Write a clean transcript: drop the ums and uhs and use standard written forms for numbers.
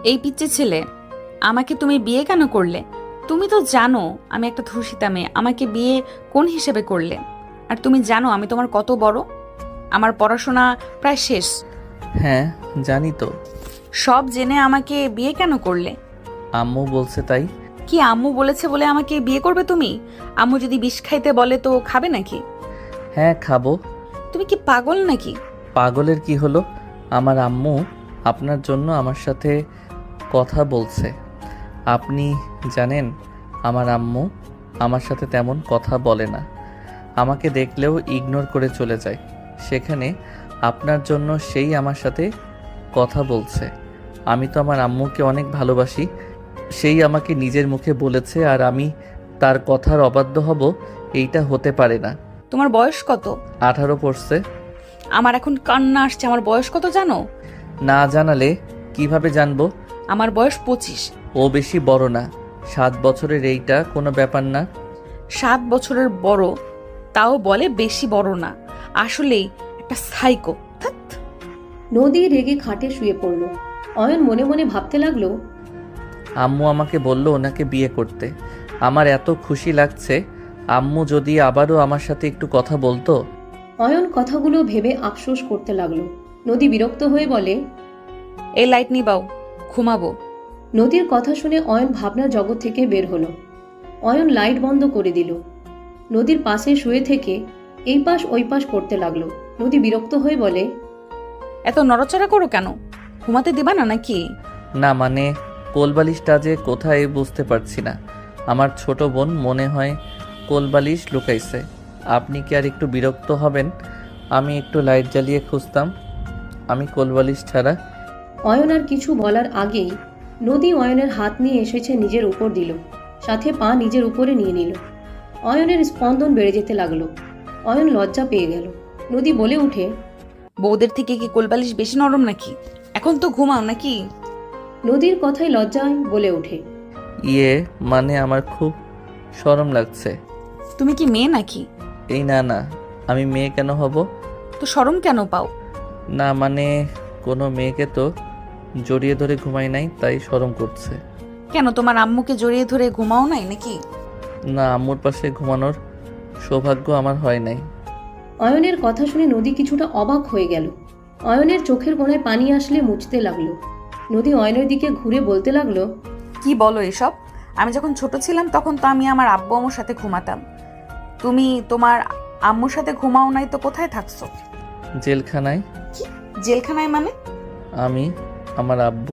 এই পিচ্চি ছেলে, আমাকে তুমি বিয়ে কেন করলে? তুমি তো জানো আমি একটা ধর্ষিতা মেয়ে, আমাকে বিয়ে কোন হিসেবে করলে? আর তুমি জানো আমি তোমার কত বড়, আমার পড়াশোনা প্রায় শেষ। হ্যাঁ, জানি তো। সব জেনে আমাকে বিয়ে কেন করলে? আম্মু বলছে তাই। কি আম্মু বলেছে বলে আমাকে বিয়ে করবে তুমি? আম্মু যদি বিষ খাইতে বলে তো খাবে নাকি? হ্যাঁ, খাবো। তুমি কি পাগল নাকি? পাগলের কি হলো? আমার আম্মু আপনার জন্য আমার সাথে কথা বলছে। আপনি জানেন, আমার আম্মু আমার সাথে তেমন কথা বলে না, আমাকে দেখলেও ইগনোর করে চলে যায়। সেখানে আপনার জন্য সেই আমার সাথে কথা বলছে। আমি তো আমার আম্মুকে অনেক ভালোবাসি, সেই আমাকে নিজের মুখে বলেছে, আর আমি তার কথার অবাধ্য হব এইটা হতে পারে না। তোমার বয়স কত? 18 পড়ছে। আমার এখন কান্না আসছে। আমার বয়স কত জানো? না জানালে কিভাবে জানবো? আমার বয়স 25। ও বেশি বড় না, 7 বছরের, এইটা কোনো ব্যাপার না। 7 বছরের বড়, তাও বলে বেশি বড় না। আসলেই একটা সাইকো। নদী রেগে খাটে শুয়ে পড়ল। অয়ন মনে মনে ভাবতে লাগলো, আম্মু আমাকে বলল ওনাকে বিয়ে করতে। আমার এত খুশি লাগছে। আম্মু যদি আবারও আমার সাথে একটু কথা বলতো। অয়ন কথাগুলো ভেবে আফসোস করতে লাগলো। নদী বিরক্ত হয়ে বলে, এই লাইট নিবাও, ঘুমাবো। নদীর কথা শুনে অয়ন ভাবনার জগৎ থেকে বের হলো। অয়ন লাইট বন্ধ করে দিল। নদীর পাশে শুয়ে থেকে এই পাশ ওই পাশ করতে লাগলো। নদী বিরক্ত হয়ে বলে, এত নড়াচড়া করো কেন? ঘুমাতে দিবা না নাকি? না মানে, কোলবালিশটা যে কোথায় বুঝতে পারছি না। আমার ছোট বোন মনে হয় কোলবালিশ লুকাইছে। আপনি কি আর একটু বিরক্ত হবেন? আমি একটু লাইট জ্বালিয়ে খুঁজতাম আমি কোলবালিশ ছাড়া। অয়ন আর কিছু বলার আগেই নদী অয়নের হাত নিয়ে এসেছে নিজের উপর দিল, সাথে পা নিজের উপরে নিয়ে নিল। অয়নের স্পন্দন বেড়ে যেতে লাগলো। অয়ন লজ্জা পেয়ে গেল। নদী বলে উঠে, বউদের থেকে কি কোলবালিশ বেশি নরম নাকি? এখন তো ঘুমাও নাকি? নদীর কথায় লজ্জায় বলে ওঠে, ইয়ে মানে, আমার খুব শরম লাগছে। তুমি কি মেয়ে নাকি? এই না না, আমি মেয়ে কেন হব? তো শরম কেন পাও? না মানে, কোনো মেয়েকে তো জড়িয়ে ধরে ঘুমাই নাই, তাই শরম করছে। কেন তোমার আম্মুকে জড়িয়ে ধরে ঘুমাও নাই নাকি? না, আম্মুর পাশে ঘুমানোর সৌভাগ্য আমার হয় নাই। অয়নের কথা শুনে নদী কিছুটা অবাক হয়ে গেল। অয়নের চোখের কোণায় পানি আসলে মুছতে লাগলো। নদী অয়নের দিকে ঘুরে বলতে লাগলো, কি বলো এসব? আমি যখন ছোট ছিলাম তখন তো আমি আমার আব্বু আম্মুর সাথে ঘুমাতাম। তুমি তোমার আম্মুর সাথে ঘুমাও নাই তো কোথায় থাকছো? জেলখানায়। জেলখানায় মানে? আমি আমার আব্বু